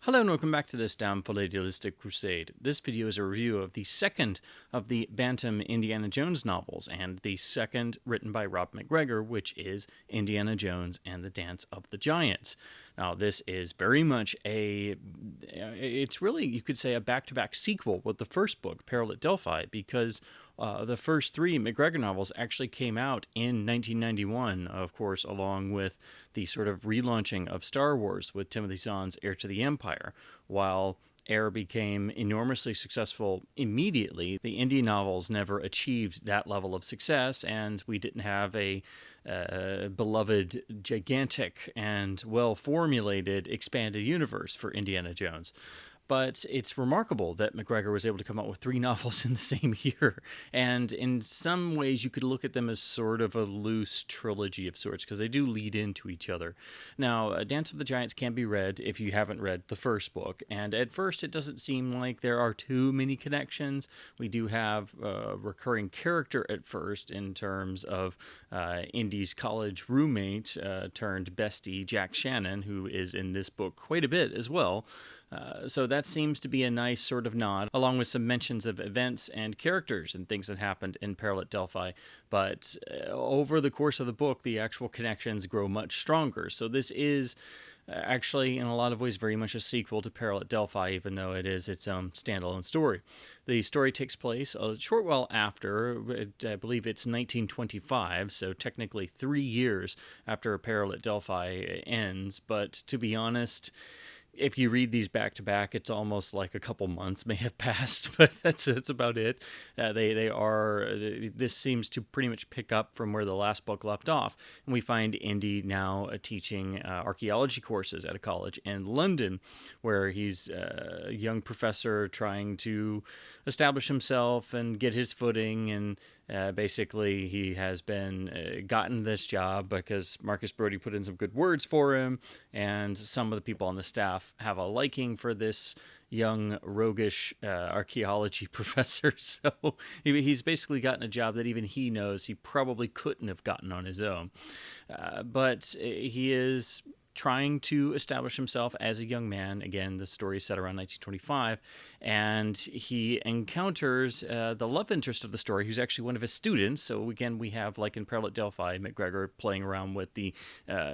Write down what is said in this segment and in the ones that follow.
Hello and welcome back to this downful idealistic crusade. This video is a review of the second of the Bantam Indiana Jones novels, and the second written by Rob MacGregor, which is Indiana Jones and the Dance of the Giants. Now, this is very much it's really, you could say, a back-to-back sequel with the first book, Peril at Delphi, because the first three MacGregor novels actually came out in 1991, of course, along with the sort of relaunching of Star Wars with Timothy Zahn's Heir to the Empire. While Heir became enormously successful immediately, the Indy novels never achieved that level of success, and we didn't have a beloved, gigantic, and well-formulated expanded universe for Indiana Jones. But it's remarkable that MacGregor was able to come out with three novels in the same year. And in some ways, you could look at them as sort of a loose trilogy of sorts, because they do lead into each other. Now, Dance of the Giants can be read if you haven't read the first book. And at first, it doesn't seem like there are too many connections. We do have a recurring character at first in terms of Indy's college roommate turned bestie, Jack Shannon, who is in this book quite a bit as well. So that seems to be a nice sort of nod, along with some mentions of events and characters and things that happened in Peril at Delphi. But over the course of the book, the actual connections grow much stronger. So this is actually, in a lot of ways, very much a sequel to Peril at Delphi, even though it is its own standalone story. The story takes place a short while after, I believe it's 1925, so technically 3 years after Peril at Delphi ends. But to be honest, if you read these back to back, it's almost like a couple months may have passed, but that's about it. This seems to pretty much pick up from where the last book left off, and we find Indy now teaching archaeology courses at a college in London, where he's a young professor trying to establish himself and get his footing, and basically he has been gotten this job because Marcus Brody put in some good words for him, and some of the people on the staff have a liking for this young roguish archaeology professor. So he's basically gotten a job that even he knows he probably couldn't have gotten on his own. But he is trying to establish himself as a young man. Again, the story is set around 1925, and he encounters the love interest of the story, who's actually one of his students. So again, we have, like in Peril at Delphi, MacGregor playing around with the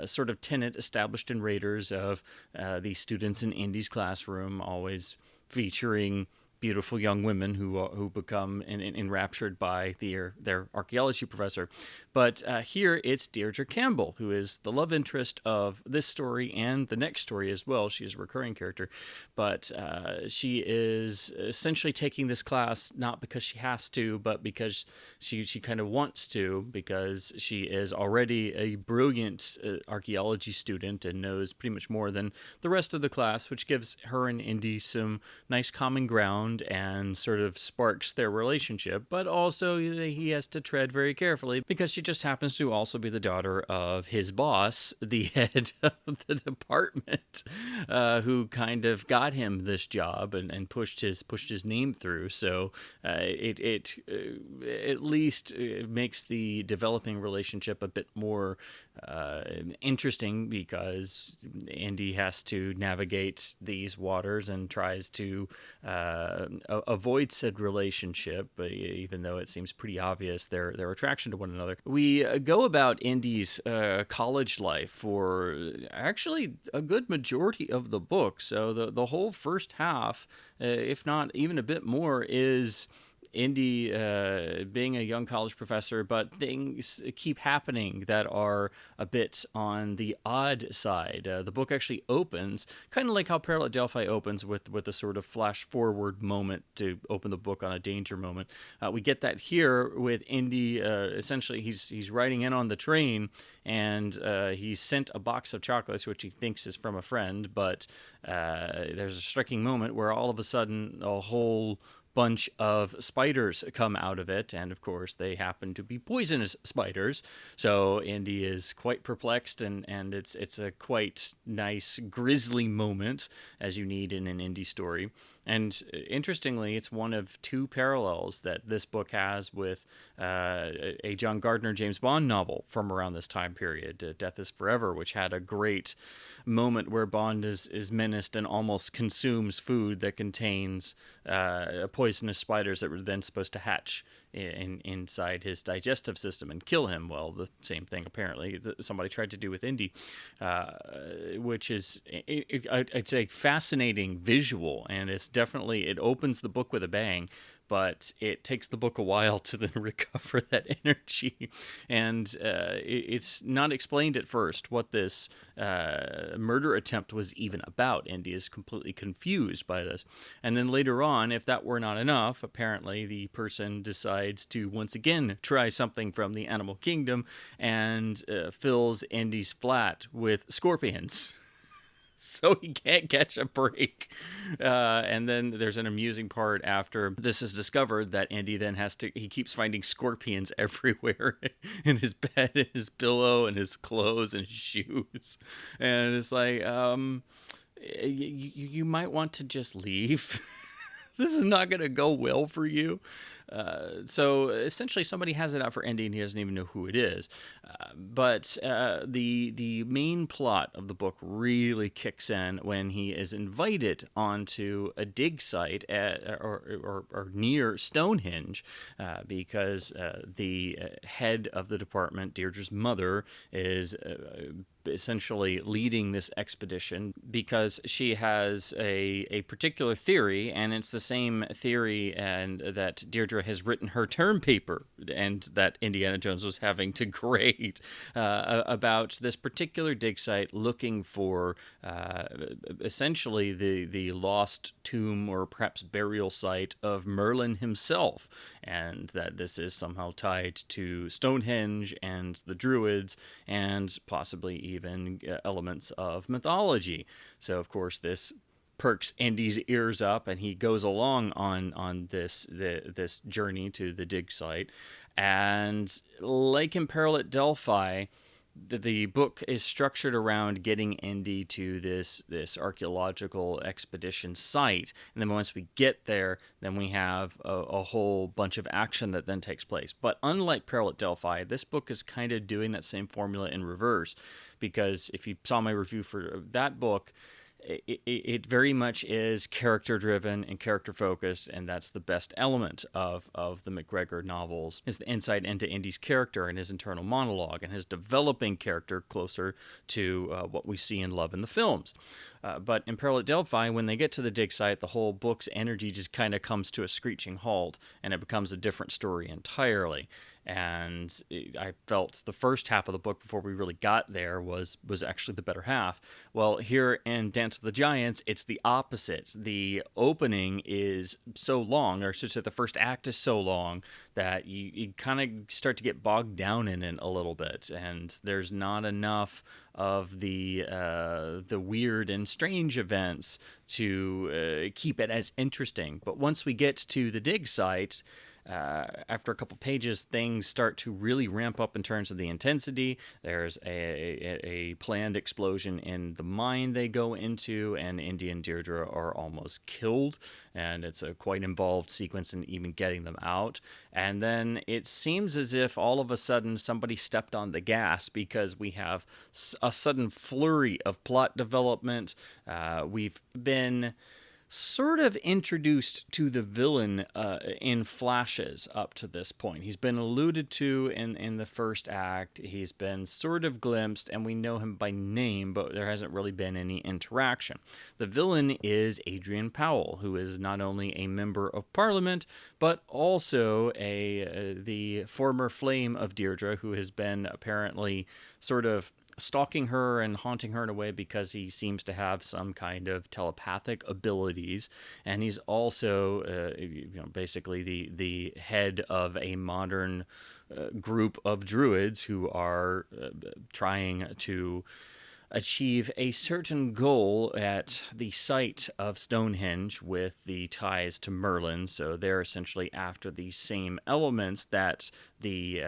sort of tenet established in Raiders of these students in Indy's classroom, always featuring beautiful young women who become enraptured by their archaeology professor. But here it's Deirdre Campbell, who is the love interest of this story and the next story as well. She is a recurring character, but she is essentially taking this class not because she has to, but because she kind of wants to, because she is already a brilliant archaeology student and knows pretty much more than the rest of the class, which gives her and Indy some nice common ground and sort of sparks their relationship. But also he has to tread very carefully because she just happens to also be the daughter of his boss, the head of the department, who kind of got him this job and pushed his name through. So it at least makes the developing relationship a bit more interesting, because Indy has to navigate these waters and tries to avoid said relationship, even though it seems pretty obvious their attraction to one another. We go about Indy's college life for actually a good majority of the book. So the whole first half, if not even a bit more, is Indy being a young college professor, but things keep happening that are a bit on the odd side. The book actually opens kind of like how Peril at Delphi opens, with a sort of flash forward moment to open the book on a danger moment. We get that here with Indy. Essentially, he's riding in on the train, and he's sent a box of chocolates, which he thinks is from a friend, but there's a striking moment where all of a sudden a whole bunch of spiders come out of it, and of course they happen to be poisonous spiders. So Indy is quite perplexed, and it's a quite nice grisly moment, as you need in an Indy story. And interestingly, it's one of two parallels that this book has with a John Gardner James Bond novel from around this time period, Death is Forever, which had a great moment where Bond is menaced and almost consumes food that contains poisonous spiders that were then supposed to hatch inside his digestive system and kill him. Well, the same thing apparently somebody tried to do with Indy, which is, I'd say, fascinating visual, and it opens the book with a bang, but it takes the book a while to then recover that energy. And it's not explained at first what this murder attempt was even about. Indy is completely confused by this. And then later on, if that were not enough, apparently the person decides to once again try something from the animal kingdom and fills Indy's flat with scorpions. So he can't catch a break. And then there's an amusing part after this is discovered that Indy then he keeps finding scorpions everywhere in his bed, in his pillow, and his clothes, and his shoes. And it's like, you might want to just leave. This is not going to go well for you. So essentially somebody has it out for Indy and he doesn't even know who it is. But the main plot of the book really kicks in when he is invited onto a dig site or near Stonehenge, because the head of the department, Deirdre's mother, is essentially leading this expedition because she has a particular theory, and it's the same theory and that Deirdre has written her term paper and that Indiana Jones was having to grade about this particular dig site looking for essentially the lost tomb or perhaps burial site of Merlin himself, and that this is somehow tied to Stonehenge and the Druids and possibly even elements of mythology. So of course this perks Indy's ears up, and he goes along on this journey to the dig site. And like in Peril at Delphi, the book is structured around getting Indy to this archaeological expedition site, and then once we get there, then we have a whole bunch of action that then takes place. But unlike Peril at Delphi, this book is kind of doing that same formula in reverse, because if you saw my review for that book, it very much is character driven and character focused, and that's the best element of the MacGregor novels, is the insight into Indy's character and his internal monologue and his developing character closer to what we see and love in the films. But in Peril at Delphi, when they get to the dig site, the whole book's energy just kind of comes to a screeching halt, and it becomes a different story entirely. And I felt the first half of the book before we really got there was actually the better half. Well, here in Dance of the Giants, it's the opposite. The opening is so long, or I should say the first act is so long, that you kind of start to get bogged down in it a little bit, and there's not enough of the weird and strange events to keep it as interesting. But once we get to the dig site, after a couple pages, things start to really ramp up in terms of the intensity. There's a planned explosion in the mine they go into, and Indy and Deirdre are almost killed, and it's a quite involved sequence in even getting them out. And then it seems as if all of a sudden somebody stepped on the gas, because we have a sudden flurry of plot development. We've been sort of introduced to the villain in flashes up to this point. He's been alluded to in the first act. He's been sort of glimpsed, and we know him by name, but there hasn't really been any interaction. The villain is Adrian Powell, who is not only a member of Parliament, but also the former flame of Deirdre, who has been apparently sort of stalking her and haunting her in a way because he seems to have some kind of telepathic abilities, and he's also basically the head of a modern group of druids who are trying to achieve a certain goal at the site of Stonehenge with the ties to Merlin. So they're essentially after the same elements that the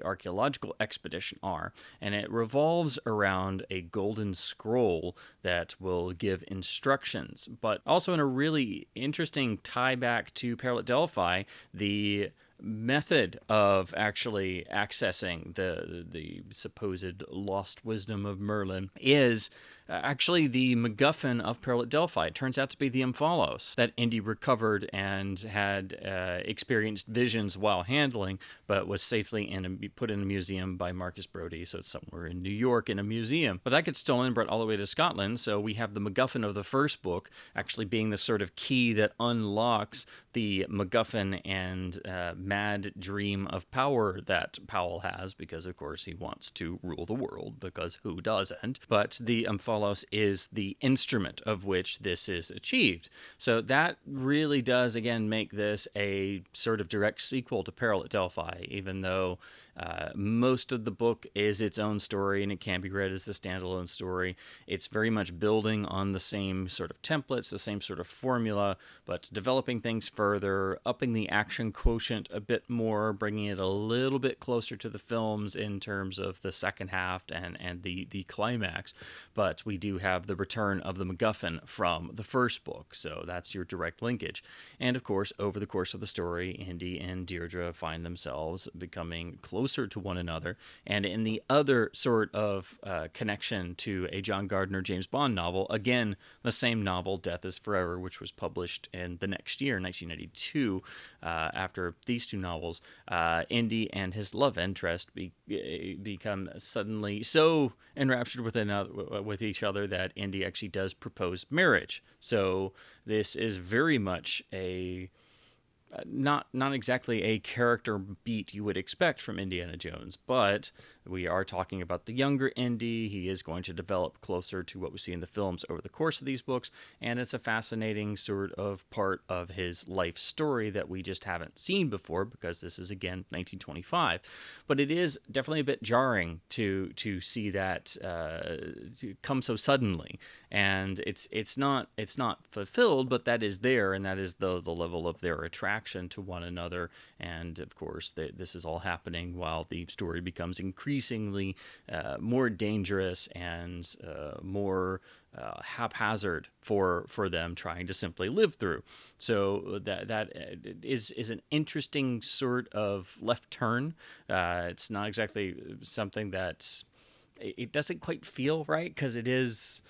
archaeological expedition are, and it revolves around a golden scroll that will give instructions, but also in a really interesting tie back to Peril at Delphi, the method of actually accessing the supposed lost wisdom of Merlin is actually the MacGuffin of Peril at Delphi. It turns out to be the Omphalos that Indy recovered and had experienced visions while handling, but was safely put in a museum by Marcus Brody. So it's somewhere in New York in a museum. But that gets stolen and brought all the way to Scotland. So we have the MacGuffin of the first book actually being the sort of key that unlocks the MacGuffin and mad dream of power that Powell has, because of course he wants to rule the world, because who doesn't? But the Omphalos is the instrument of which this is achieved. So that really does, again, make this a sort of direct sequel to Peril at Delphi, even though most of the book is its own story and it can be read as a standalone story. It's very much building on the same sort of templates, the same sort of formula, but developing things further, upping the action quotient a bit more, bringing it a little bit closer to the films in terms of the second half and the climax. But we do have the return of the MacGuffin from the first book, so that's your direct linkage. And of course, over the course of the story, Indy and Deirdre find themselves becoming closer to one another. And in the other sort of connection to a John Gardner James Bond novel, again, the same novel, Death is Forever, which was published in the next year, 1992, after these two novels, Indy and his love interest become suddenly so enraptured with each other that Indy actually does propose marriage. So this is very much a not exactly a character beat you would expect from Indiana Jones, but we are talking about the younger Indy. He is going to develop closer to what we see in the films over the course of these books, and it's a fascinating sort of part of his life story that we just haven't seen before, because this is, again, 1925. But it is definitely a bit jarring to see that to come so suddenly, and it's not fulfilled, but that is there, and that is the level of their attraction to one another. And of course, this is all happening while the story becomes increasingly more dangerous and more haphazard for them trying to simply live through. So that is an interesting sort of left turn. It's not exactly something that it doesn't quite feel right, because it is,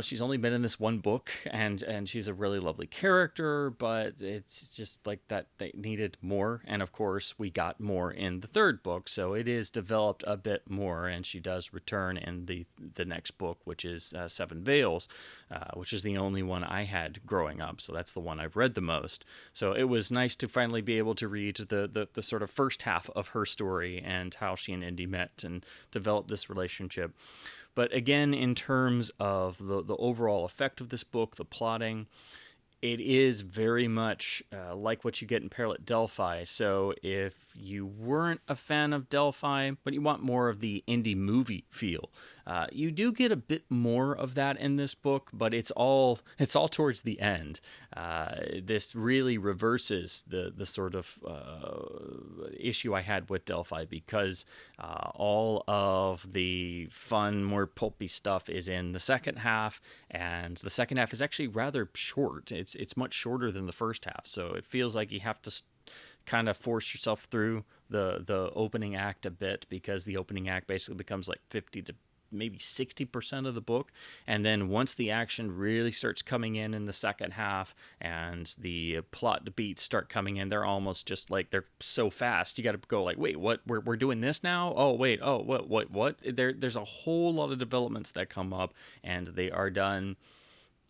she's only been in this one book, and she's a really lovely character, but it's just like that they needed more. And of course, we got more in the third book, so it is developed a bit more, and she does return in the next book, which is Seven Veils, which is the only one I had growing up, so that's the one I've read the most. So it was nice to finally be able to read the sort of first half of her story and how she and Indy met and developed this relationship. But again, in terms of the overall effect of this book, the plotting, it is very much like what you get in Peril at Delphi. So if you weren't a fan of Delphi, but you want more of the indie movie feel, you do get a bit more of that in this book, but it's all towards the end. This really reverses the sort of issue I had with Delphi, because all of the fun, more pulpy stuff is in the second half, and the second half is actually rather short. It's much shorter than the first half, so it feels like you have to kind of force yourself through the opening act a bit, because the opening act basically becomes like 50 to maybe 60% of the book. And then once the action really starts coming in the second half and the plot beats start coming in, they're almost just like, they're so fast. You got to go like, wait, what? We're doing this now? Oh, wait. Oh, what? There's a whole lot of developments that come up, and they are done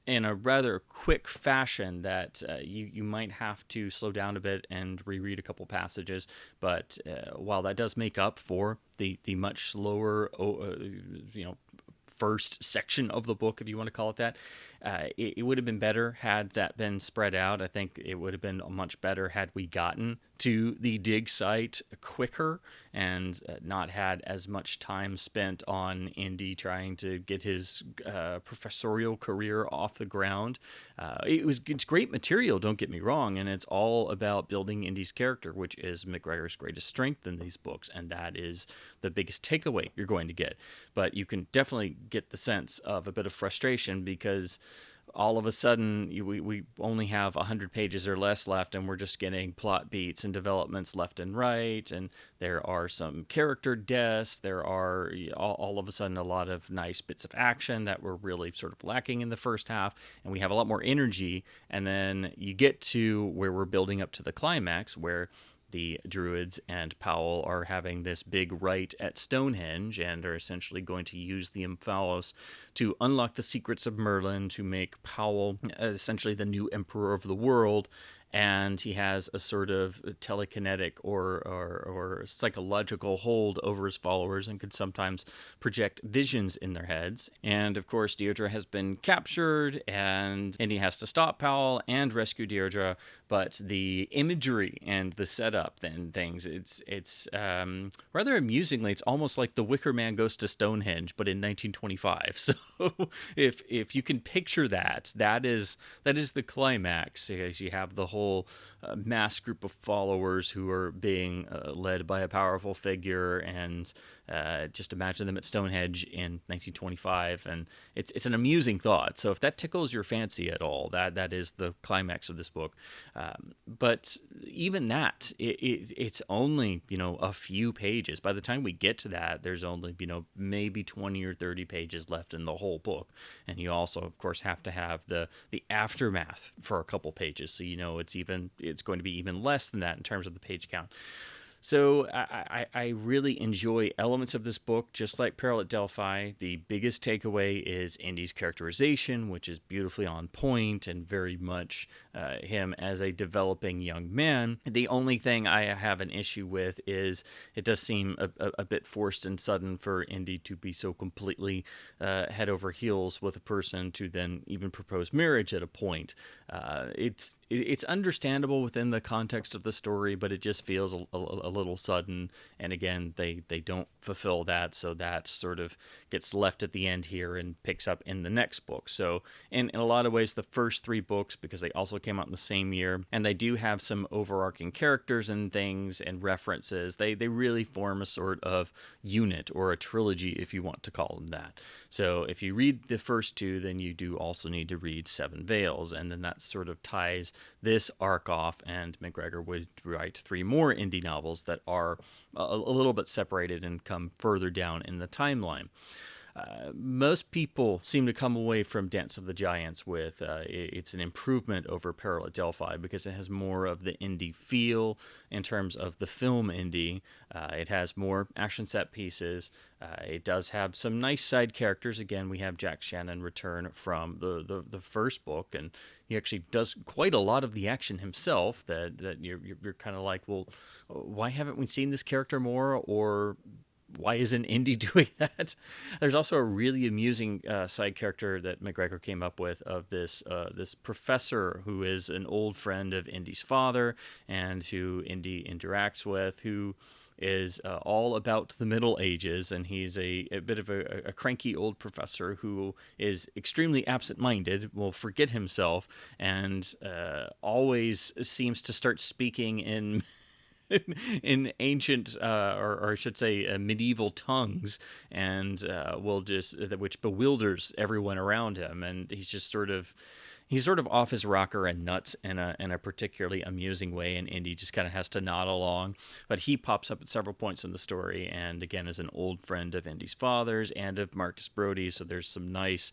in a rather quick fashion that you might have to slow down a bit and reread a couple passages. But while that does make up for the much slower, first section of the book, if you want to call it that. It would have been better had that been spread out. I think it would have been much better had we gotten to the dig site quicker and not had as much time spent on Indy trying to get his professorial career off the ground. It's great material, don't get me wrong, and it's all about building Indy's character, which is MacGregor's greatest strength in these books, and that is the biggest takeaway you're going to get. But you can definitely get the sense of a bit of frustration because all of a sudden we only have 100 pages or less left, and we're just getting plot beats and developments left and right, and there are some character deaths. There are all of a sudden a lot of nice bits of action that were really sort of lacking in the first half, and we have a lot more energy, and then you get to where we're building up to the climax, where the Druids and Powell are having this big rite at Stonehenge and are essentially going to use the Omphalos to unlock the secrets of Merlin to make Powell essentially the new emperor of the world. And he has a sort of telekinetic or psychological hold over his followers and could sometimes project visions in their heads. And of course, Deirdre has been captured, and Indy has to stop Powell and rescue Deirdre. But the imagery and the setup and things, it's rather amusingly, it's almost like the Wicker Man goes to Stonehenge, but in 1925. So if you can picture that, that is the climax. As you have the whole mass group of followers who are being led by a powerful figure, and just imagine them at Stonehenge in 1925, and it's an amusing thought. So if that tickles your fancy at all, that is the climax of this book. But even that, it's only a few pages. By the time we get to that, there's only maybe 20 or 30 pages left in the whole book, and you also of course have to have the aftermath for a couple pages, so it's going to be even less than that in terms of the page count. So I really enjoy elements of this book, just like Peril at Delphi. The biggest takeaway is Indy's characterization, which is beautifully on point and very much him as a developing young man. The only thing I have an issue with is it does seem a bit forced and sudden for Indy to be so completely head over heels with a person to then even propose marriage at a point. It's understandable within the context of the story, but it just feels a little sudden, and again they don't fulfill that, so that sort of gets left at the end here and picks up in the next book. So in a lot of ways, the first three books, because they also came out in the same year and they do have some overarching characters and things and references, they really form a sort of unit or a trilogy, if you want to call them that. So if you read the first two, then you do also need to read Seven Veils, and then that sort of ties this arc off, and MacGregor would write three more Indy novels that are a little bit separated and come further down in the timeline. Most people seem to come away from Dance of the Giants with it's an improvement over Peril at Delphi because it has more of the Indy feel in terms of the film Indy. It has more action set pieces. It does have some nice side characters. Again, we have Jack Shannon return from the first book, and he actually does quite a lot of the action himself. That you're kind of like, well, why haven't we seen this character more? Or why isn't Indy doing that? There's also a really amusing side character that MacGregor came up with of this professor who is an old friend of Indy's father and who Indy interacts with, who is all about the Middle Ages, and he's a bit of a cranky old professor who is extremely absent-minded, will forget himself, and always seems to start speaking in in ancient, or I should say, medieval tongues, and which bewilders everyone around him, and he's sort of off his rocker and nuts in a particularly amusing way, and Indy just kind of has to nod along. But he pops up at several points in the story, and again is an old friend of Indy's father's and of Marcus Brody's, so there's some nice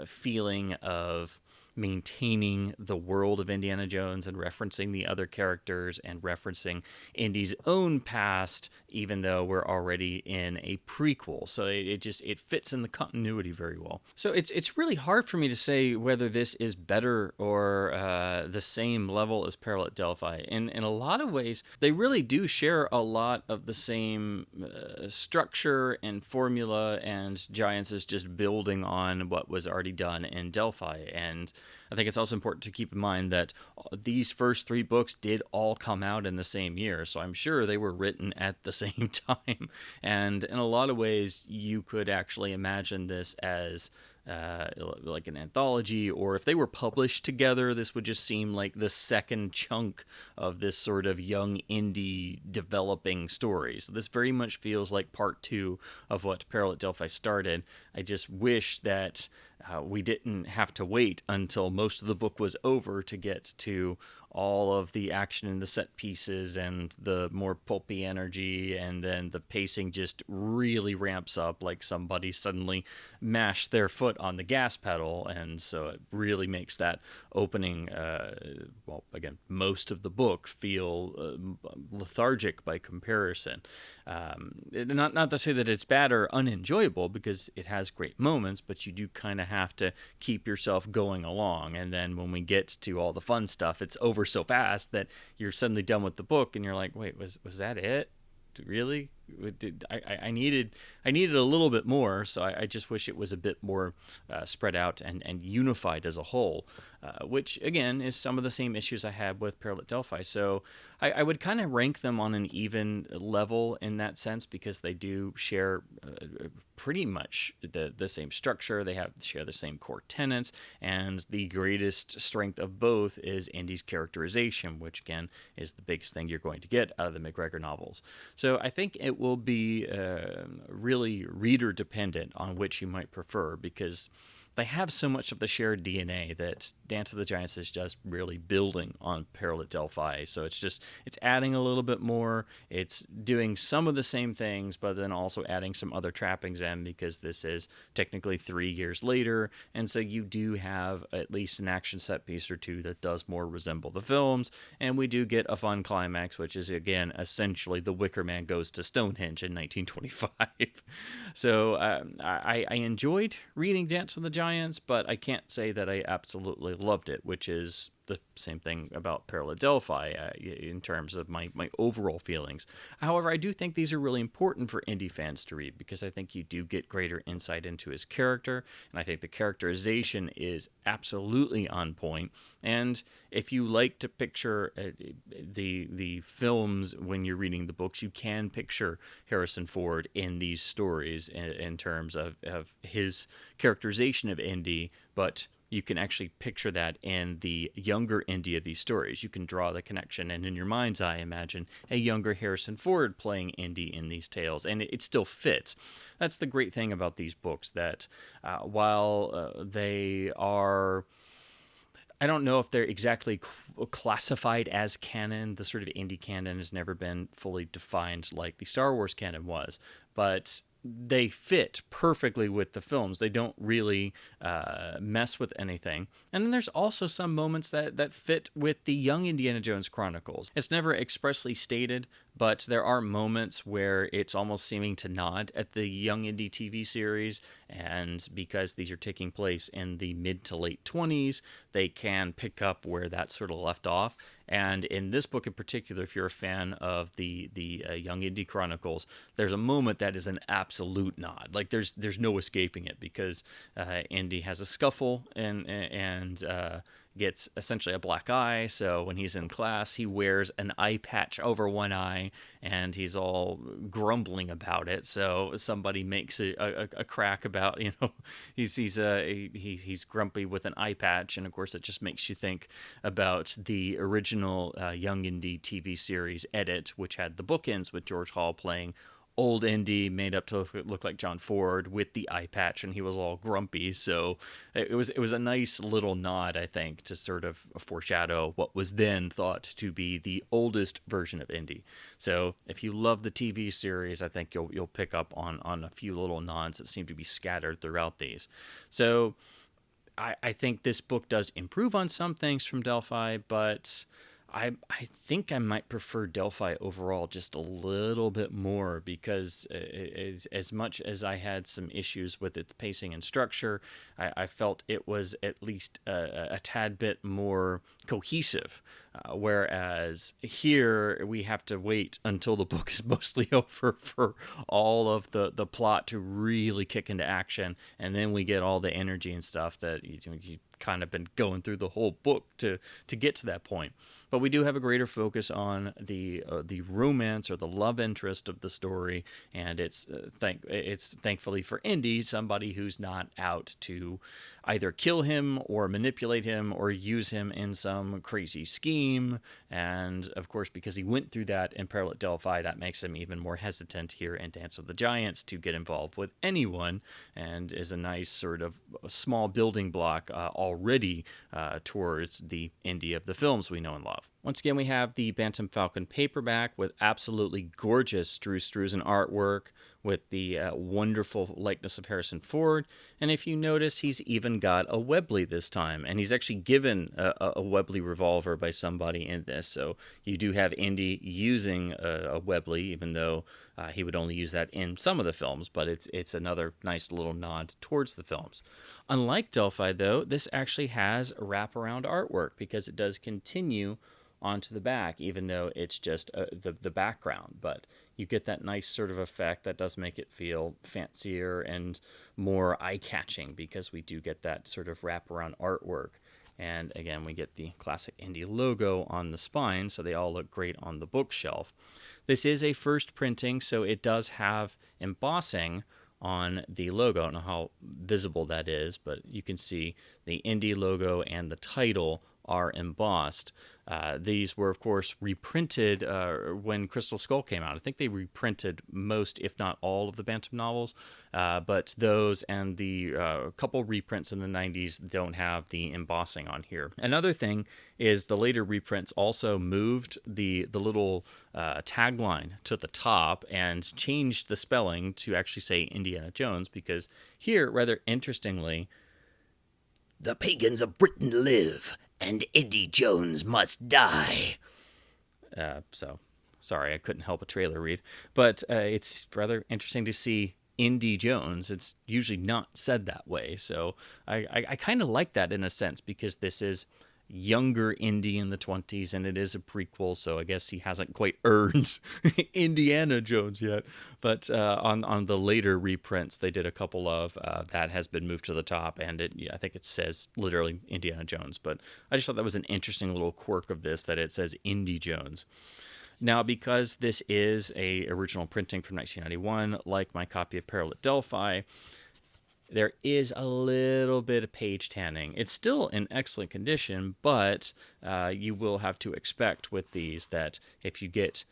feeling of maintaining the world of Indiana Jones and referencing the other characters and referencing Indy's own past, even though we're already in a prequel. So it fits in the continuity very well. So it's really hard for me to say whether this is better or the same level as Peril at Delphi. In a lot of ways, they really do share a lot of the same structure and formula, and Giants is just building on what was already done in Delphi. And I think it's also important to keep in mind that these first three books did all come out in the same year, so I'm sure they were written at the same time. And in a lot of ways, you could actually imagine this as like an anthology, or if they were published together, this would just seem like the second chunk of this sort of young Indy developing story. So this very much feels like part two of what Peril at Delphi started. I just wish that we didn't have to wait until most of the book was over to get to all of the action and the set pieces and the more pulpy energy, and then the pacing just really ramps up like somebody suddenly mashed their foot on the gas pedal, and so it really makes that opening, again, most of the book feel lethargic by comparison. Not to say that it's bad or unenjoyable, because it has great moments, but you do kind of have to keep yourself going along, and then when we get to all the fun stuff, it's over so fast that you're suddenly done with the book and you're like, wait, was that it? Really? I needed a little bit more, so I just wish it was a bit more spread out and unified as a whole, which again is some of the same issues I had with Peril at Delphi. So I would kind of rank them on an even level in that sense, because they do share pretty much the same structure. They share the same core tenets, and the greatest strength of both is Indy's characterization, which again is the biggest thing you're going to get out of the MacGregor novels. So I think it will be really reader dependent on which you might prefer, because they have so much of the shared DNA that Dance of the Giants is just really building on Peril at Delphi. So it's adding a little bit more. It's doing some of the same things, but then also adding some other trappings in, because this is technically 3 years later. And so you do have at least an action set piece or two that does more resemble the films. And we do get a fun climax, which is, again, essentially the Wicker Man goes to Stonehenge in 1925. So I enjoyed reading Dance of the Giants, but I can't say that I absolutely loved it, which is the same thing about Peril at Delphi in terms of my overall feelings. However, I do think these are really important for Indy fans to read, because I think you do get greater insight into his character, and I think the characterization is absolutely on point. And if you like to picture the films when you're reading the books, you can picture Harrison Ford in these stories in terms of his characterization of Indy, but you can actually picture that in the younger Indy of these stories. You can draw the connection, and in your mind's eye, imagine a younger Harrison Ford playing Indy in these tales, and it still fits. That's the great thing about these books, that while they are... I don't know if they're exactly classified as canon. The sort of Indy canon has never been fully defined like the Star Wars canon was, but they fit perfectly with the films. They don't really mess with anything. And then there's also some moments that fit with the young Indiana Jones Chronicles. It's never expressly stated, but there are moments where it's almost seeming to nod at the young Indy TV series, and because these are taking place in the mid to late 20s, they can pick up where that sort of left off. And in this book in particular, if you're a fan of the Young Indy Chronicles, there's a moment that is an absolute nod. Like there's no escaping it, because Indy has a scuffle and gets essentially a black eye. So when he's in class, he wears an eye patch over one eye, and he's all grumbling about it. So somebody makes a crack about, he's grumpy with an eye patch, and of course it just makes you think about the original Young Indy TV series edit, which had the bookends with George Hall playing old Indy made up to look like John Ford with the eye patch, and he was all grumpy. So it was a nice little nod, I think, to sort of foreshadow what was then thought to be the oldest version of Indy. So if you love the TV series, I think you'll pick up on a few little nods that seem to be scattered throughout these. So I think this book does improve on some things from Delphi, but I think I might prefer Delphi overall just a little bit more because as much as I had some issues with its pacing and structure, I felt it was at least a tad bit more cohesive. Whereas here we have to wait until the book is mostly over for all of the plot to really kick into action, and then we get all the energy and stuff that you kind of been going through the whole book to get to that point. But we do have a greater focus on the romance or the love interest of the story, and it's thankfully for Indy somebody who's not out to either kill him or manipulate him or use him in some crazy scheme. And of course, because he went through that in Peril at Delphi, that makes him even more hesitant here in Dance of the Giants to get involved with anyone, and is a nice sort of small building block already towards the Indy of the films we know and love. Once again, we have the Bantam Falcon paperback with absolutely gorgeous Drew Struzan artwork with the wonderful likeness of Harrison Ford. And if you notice, he's even got a Webley this time. And he's actually given a Webley revolver by somebody in this. So you do have Indy using a Webley, even though he would only use that in some of the films. But it's another nice little nod towards the films. Unlike Delphi, though, this actually has wraparound artwork because it does continue onto the back, even though it's just the background. But you get that nice sort of effect that does make it feel fancier and more eye-catching because we do get that sort of wraparound artwork. And again, we get the classic Indy logo on the spine, so they all look great on the bookshelf. This is a first printing, so it does have embossing on the logo. I don't know how visible that is, but you can see the Indy logo and the title are embossed. These were, of course, reprinted when Crystal Skull came out. I think they reprinted most, if not all, of the Bantam novels, but those and the couple reprints in the 90s don't have the embossing on here. Another thing is the later reprints also moved the little tagline to the top and changed the spelling to actually say Indiana Jones, because here, rather interestingly, the pagans of Britain live, and Indy Jones must die. So, sorry, I couldn't help a trailer read. But it's rather interesting to see Indy Jones. It's usually not said that way. So I kind of like that in a sense, because this is younger Indy in the 20s, and it is a prequel, so I guess he hasn't quite earned Indiana Jones yet. But on the later reprints, they did a couple of that has been moved to the top, and I think it says literally Indiana Jones. But I just thought that was an interesting little quirk of this, that it says Indy Jones. Now, because this is a original printing from 1991, like my copy of Peril at Delphi, there is a little bit of page tanning. It's still in excellent condition, but you will have to expect with these that if you get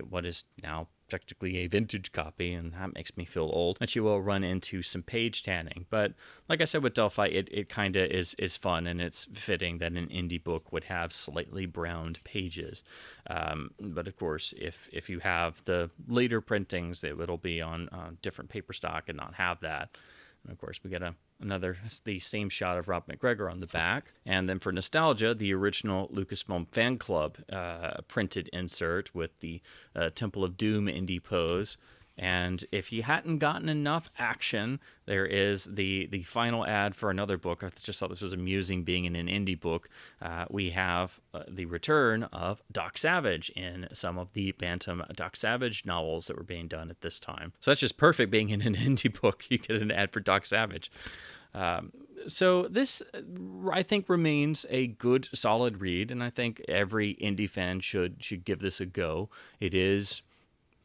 what is now technically a vintage copy, and that makes me feel old, that you will run into some page tanning. But like I said with Delphi, it kind of is fun, and it's fitting that an Indy book would have slightly browned pages. But of course, if you have the later printings, it'll be on different paper stock and not have that. And of course, we get the same shot of Rob MacGregor on the back. And then for nostalgia, the original Lucasfilm Fan Club printed insert with the Temple of Doom Indy pose. And if you hadn't gotten enough action, there is the final ad for another book. I just thought this was amusing, being in an Indy book. We have the return of Doc Savage in some of the Bantam Doc Savage novels that were being done at this time. So that's just perfect, being in an Indy book. You get an ad for Doc Savage. So this, I think, remains a good, solid read, and I think every Indy fan should give this a go. It is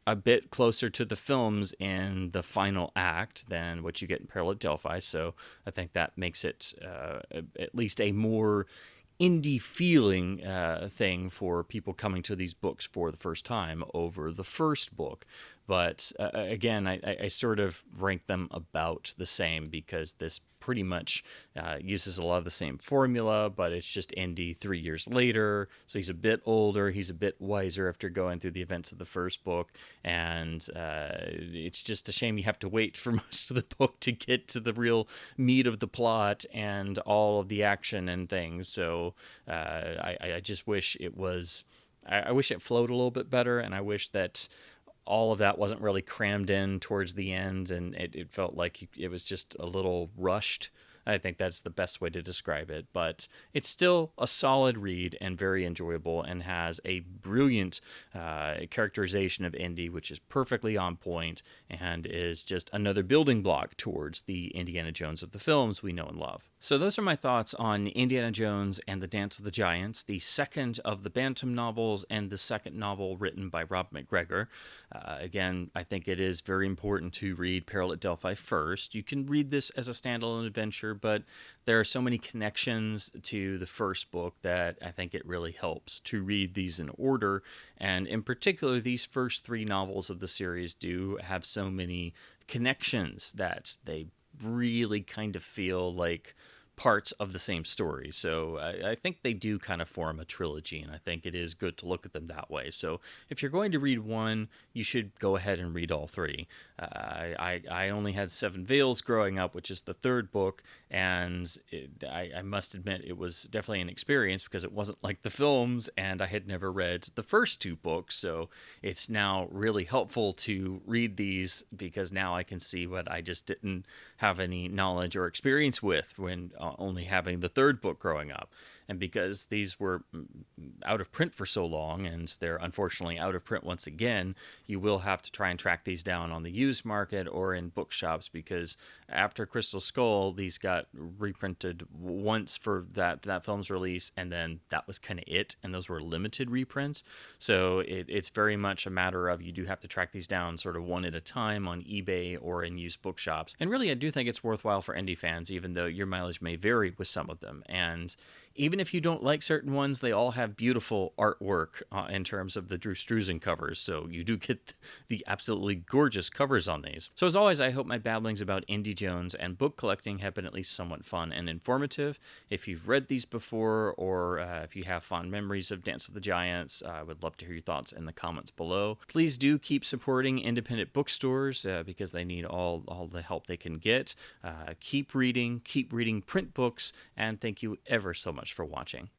a bit closer to the films in the final act than what you get in Peril at Delphi, so I think that makes it at least a more Indy feeling thing for people coming to these books for the first time over the first book. But again, I sort of rank them about the same, because this pretty much uses a lot of the same formula, but it's just Indy 3 years later. So he's a bit older, he's a bit wiser after going through the events of the first book, and it's just a shame you have to wait for most of the book to get to the real meat of the plot and all of the action and things. So I just wish it was. I wish it flowed a little bit better, and I wish that all of that wasn't really crammed in towards the end, and it felt like it was just a little rushed. I think that's the best way to describe it, but it's still a solid read and very enjoyable, and has a brilliant characterization of Indy, which is perfectly on point and is just another building block towards the Indiana Jones of the films we know and love. So those are my thoughts on Indiana Jones and the Dance of the Giants, the second of the Bantam novels and the second novel written by Rob MacGregor. Again, I think it is very important to read Peril at Delphi first. You can read this as a standalone adventure, but there are so many connections to the first book that I think it really helps to read these in order. And in particular, these first 3 novels of the series do have so many connections that they really kind of feel like parts of the same story. So I think they do kind of form a trilogy, and I think it is good to look at them that way. So if you're going to read one, you should go ahead and read all 3. I only had 7 Veils growing up, which is the 3rd book, and I must admit it was definitely an experience because it wasn't like the films, and I had never read the first 2 books, so it's now really helpful to read these because now I can see what I just didn't have any knowledge or experience with when only having the 3rd book growing up. And because these were out of print for so long, and they're unfortunately out of print once again, you will have to try and track these down on the used market or in bookshops, because after Crystal Skull, these got reprinted once for that film's release, and then that was kind of it, and those were limited reprints. So it's very much a matter of you do have to track these down sort of one at a time on eBay or in used bookshops. And really, I do think it's worthwhile for indie fans, even though your mileage may vary with some of them. And even if you don't like certain ones, they all have beautiful artwork in terms of the Drew Struzan covers, so you do get the absolutely gorgeous covers on these. So as always, I hope my babblings about Indy Jones and book collecting have been at least somewhat fun and informative. If you've read these before, or if you have fond memories of Dance of the Giants, I would love to hear your thoughts in the comments below. Please do keep supporting independent bookstores because they need all the help they can get. Keep reading print books, and thank you ever so much for watching.